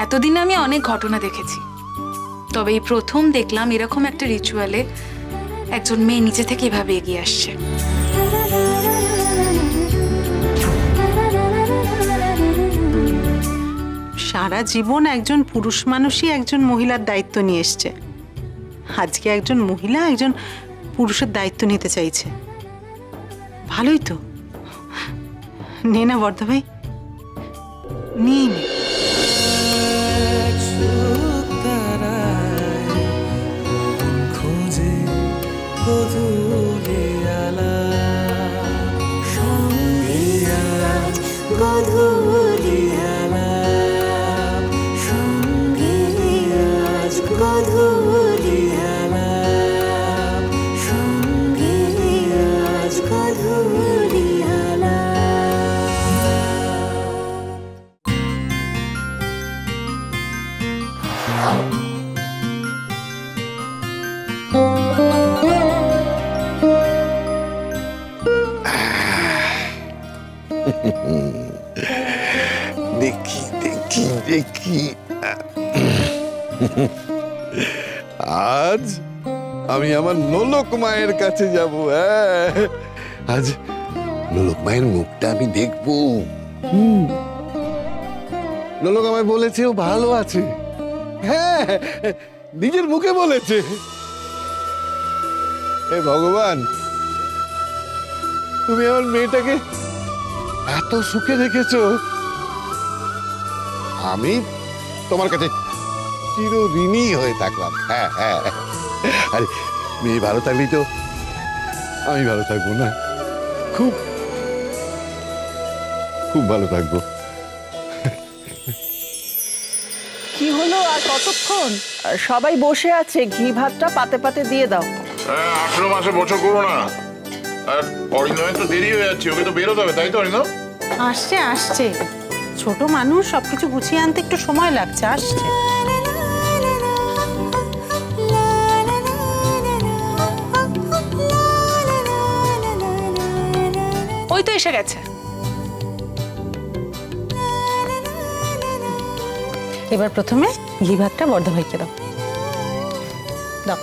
এতদিন আমি অনেক ঘটনা দেখেছি, তবে এই প্রথম দেখলাম এরকম একটা রিচুয়ালে একজন মেয়ে নিচে থেকে এভাবে এগিয়ে আসছে। সারা জীবন একজন পুরুষ মানুষই একজন মহিলার দায়িত্ব নিয়ে এসছে, আজকে একজন মহিলা একজন পুরুষের দায়িত্ব নিতে চাইছে। ভালোই তো, নে না বর্ধা ভাই, নিয়ে নে। দেখি দেখি দেখি, আজ আমি আমার নোলক মায়ের কাছে যাব। আজ নোলক মায়ের মুখটা আমি দেখব। নোলক আমায় বলেছে ও ভালো আছে, হ্যাঁ নিজের মুখে বলেছে। হে ভগবান, তুমি আমার মেয়েটাকে এত সুখে রেখেছো, আমি তোমার কাছে চিরঋণী হয়ে থাকলাম। হ্যাঁ হ্যাঁ, আরে মেয়ে ভালো থাকলেই তো আমি ভালো থাকবো না? খুব খুব ভালো থাকবো। কি হলো আর কতক্ষণ? সবাই বসে আছে, ঘি ভাতটা পাতে পাতে দিয়ে দাও। 18 মাসে বছর করো না। আর অরিন্দমের তো দেরি হয়ে যাচ্ছে, ওকে তো বেরোতে হবে, তাই তো অরিন্দম? আসছে আসছে, ছোট মানুষ, সবকিছু গুছিয়ে আনতে একটু সময় লাগছে, আসছে। ওই তো এসে গেছে। এবার প্রথমে ঘি ভাতটা বর্ধা ভাইকে দাও। দাও।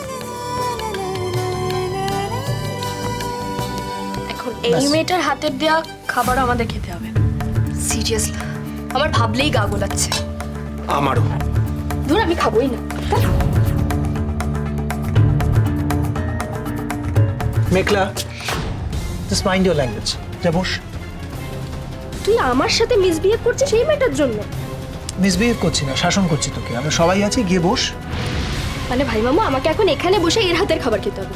এখন এই মেয়েটার হাতের দেওয়া খাবার আমাদের খেতে হবে। সিরিয়াসলি আমার ভাবলেই গা গোলাচ্ছে। আমারও। ধুর, আমি খাবোই না। মেঘলা, জাস্ট মাইন্ড ইওর ল্যাঙ্গুয়েজ। যা বস। তুই আমার সাথে মিসবিহেভ করছিস এই মেয়েটার জন্য? মিসবিহেভ করছি না, শাসন করছি তোকে। আমরা সবাই আছি, গিয়ে বস। মানে ভাই মামু, আমাকে এখন এখানে বসে এর হাতের খাবার খেতে হবে?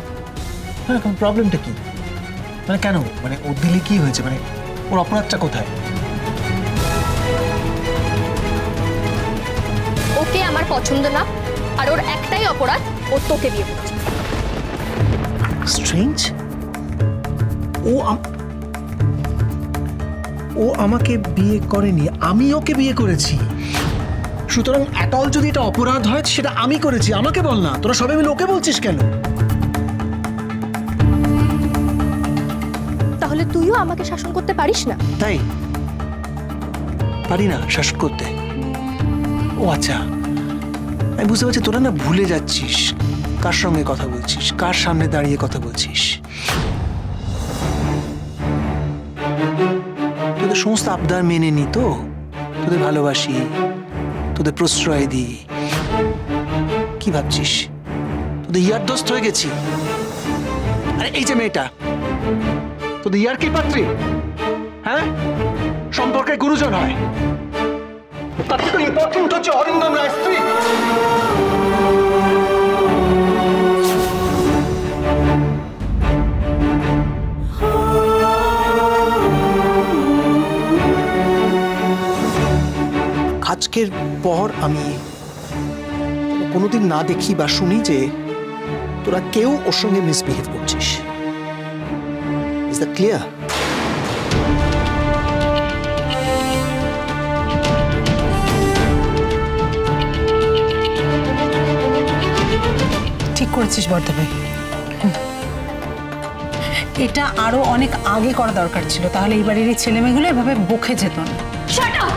হ্যাঁ, এখন প্রবলেমটা কি? মানে কেন? মানে ওর দিলে কি হয়েছে? মানে ওর অপরাধটা কোথায়? ওকে আমার পছন্দ না, আর ওর একটাই অপরাধ, ও তোকে বিয়ে করছে। স্ট্রেঞ্জ। ও আমাকে বিয়ে করেনি, আমি ওকে বিয়ে করেছি। সুতরাং অ্যাটল যদি এটা অপরাধ হয়, সেটা আমি করেছি। আমাকে বল না, তোরা সবাই মিলে ওকে বলছিস কেন? তাহলে তুইও আমাকে শাসন করতে পারিস না? তাই পারি না শাসন করতে? ও আচ্ছা, আমি বুঝতে পারছি তোরা না ভুলে যাচ্ছিস কার সঙ্গে কথা বলছিস, কার সামনে দাঁড়িয়ে কথা বলছিস। তোদের সমস্ত আবদার মেনে নি তো, তোদের ভালোবাসি, তোদের প্রশ্রয় দিই। কি ভাবছিস তোদের ইয়ারদোস্ত হয়ে গেছি? আরে এই যে মেয়েটা, তোদের ইয়ার কি পাত্রী? হ্যাঁ, সম্পর্কে গুরুজন হয়। তার থেকে ইম্পর্টেন্ট হচ্ছে অরিন্দম রায় স্ত্রী। আজকের পর আমি কোনোদিন না দেখি বা শুনি যে তোরা কেউ ওর সঙ্গে মিসবিহেভ করছিস। Is that clear? ঠিক করেছিস বর্ধা ভাই, এটা আরো অনেক আগে করা দরকার ছিল, তাহলে এই বাড়ির ছেলে মেয়েগুলো এভাবে বকে যেত না। Shut up!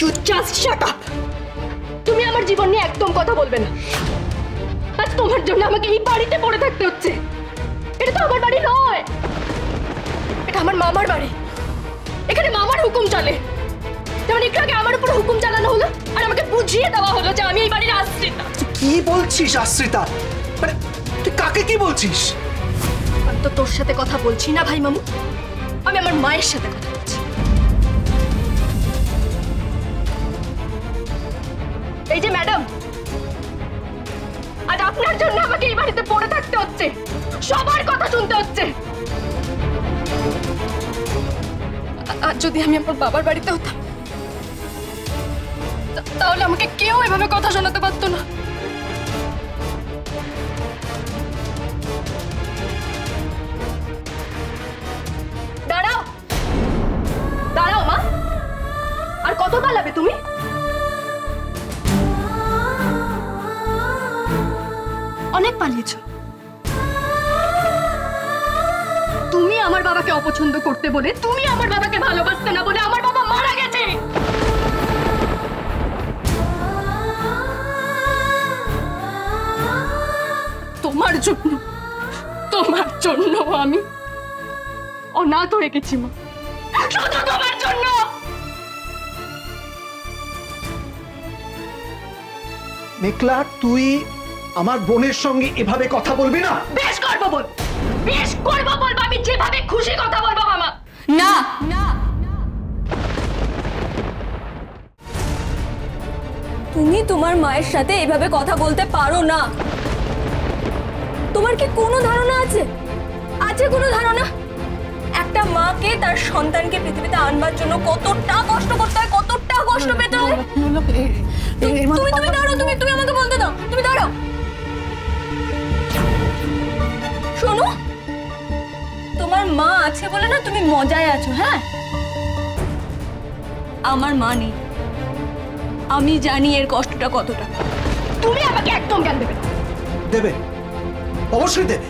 You just shut up. তুমি আমার জীবন নিয়ে একদম কথা বলবে না। আজ তোমার জন্য আমাকে এই বাড়িতে পড়ে থাকতে হচ্ছে। এটা তো আমার বাড়ি নয়, এটা আমার মামার বাড়ি। এখানে মামার হুকুম চলে। যেমন একটু আগে আমার উপর হুকুম চালানো হলো আর আমাকে বুঝিয়ে দেওয়া হলো যে আমি এই বাড়ির আশ্রিতা। তুই কি বলছিস আশ্রিতা? মানে তুই কাকে কি বলছিস? আমি তো তোর সাথে কথা বলছি না ভাই মামু, আমি আমার মায়ের সাথে কথা বলছি। এই যে ম্যাডাম, আজ আপনার জন্য আমাকে এই বাড়িতে পড়ে থাকতে হচ্ছে, সবার কথা শুনতে হচ্ছে। আর যদি আমি আমার বাবার বাড়িতে হতাম তাহলে আমাকে কেউ এভাবে কথা শোনাতে পারতো না। দাঁড়াও দাঁড়াও মা, আর কত পালাবে তুমি? অনেক পালিয়েছো। তুমি আমার বাবাকে অপছন্দ করতে বলে, তুমি আমার বাবাকে ভালোবাসতে না বলে আমার বাবা মারা গেছে। তোমার জন্য আমি অনাথ হয়ে গেছি মা, শুধু তোমার জন্য। মেঘলা, তুই আমার বোনের সঙ্গে এভাবে কথা বলবি না। বেশ করবো বল, বেশ করবো বলবো, আমি যেভাবে খুশি কথা বলবো মামা। না না, তুমি তোমার মায়ের সাথে এভাবে কথা বলতে পারো না। তোমার কি কোনো ধারণা আছে? আছে কোনো ধারণা? একটা মাকে তার সন্তানকে পৃথিবীতে আনবার জন্য কতটা কষ্ট করতে হয়, কতটা কষ্ট পেতে হয়। তুমি দাঁড়াও, তুমি আমাকে বলতে দাও, তুমি দাঁড়াও। শোনো, তোমার মা আছে বলে না তুমি মজায় আছো। হ্যাঁ, আমার মা নেই, আমি জানি এর কষ্টটা কতটা। তুমি আমাকে একদম জ্ঞান দেবে না। দেবে, অবশ্যই দেবে,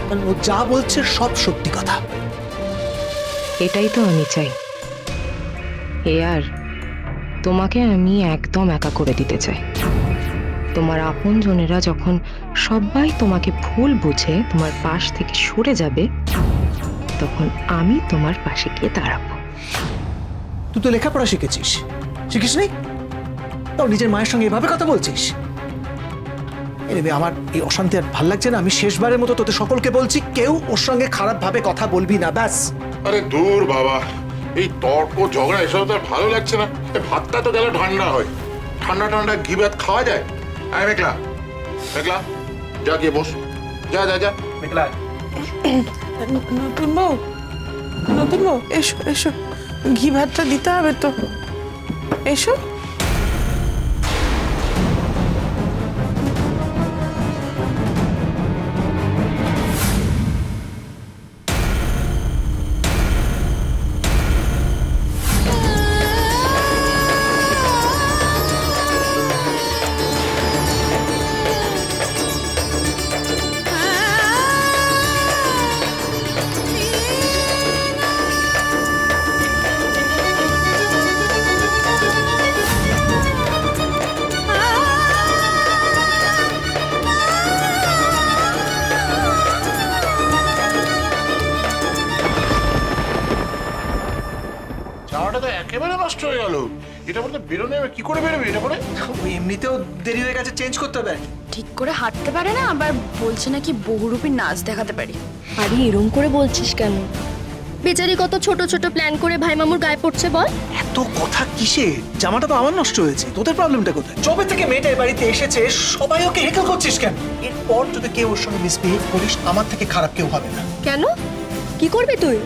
কারণ ও যা বলছে সব সত্যি কথা। এটাই তো আমি চাই। আর তোমাকে আমি একদম একা করে দিতে চাই। তোমার আপনজনেরা যখন সবাই তোমাকে ভুল বুঝে তোমার পাশ থেকে সরে যাবে, তখন আমি তোমার পাশে গিয়ে দাঁড়াবো। তুই তো লেখাপড়া শিখেছিস, শিখিস নি? তাও নিজের মায়ের সঙ্গে এভাবে কথা বলছিস? এনে আমার এই অশান্তি আর ভাল লাগছে না। আমি শেষবারের মতো তোদের সকলকে বলছি, কেউ ওর সঙ্গে খারাপ ভাবে কথা বলবি না, ব্যাস। আরে দূর বাবা, এই তর্ক ঝগড়া এসব তো আর ভালো লাগছে না। ভাতটা তো গেল ঠান্ডা হয়, ঠান্ডা ঠান্ডা ঘি ভাত খাওয়া যায়? আয় মেঘলা, মেঘলা যা গিয়ে বস, যা যা যা। মেঘলা, নতুন বউ, এসো এসো, ঘি ভাতটা দিতে হবে তো, এসো। জামাটা তো একেবারে নষ্ট হয়ে গেল। এটা বলতে বেরোনে কি করে বেরোবে এটা পরে? ওই এমনিতেও দেরি হয়ে গেছে, চেঞ্জ করতে হবে। ঠিক করে হাঁটতে পারে না, আবার বলছে নাকি বহুরূপী নাচ দেখাতে পারি। আরে এরম করে বলছিস কেন? বেচারি কত ছোট ছোট প্ল্যান করে ভাই মামুর গায়ে পড়ছে বল। এত কথা কিসের? জামাটা তো আমার নষ্ট হয়েছে, তোদের প্রবলেমটা কোথায়? যবে থেকে মেয়েটা এই বাড়িতে এসেছে সবাই ওকে হেকল করছিস কেন? এরপর যদি কেউ ওর সঙ্গে মিসবিহেভ করিস, আমার থেকে খারাপ কেউ হবে না। কেন? কি করবি তুই?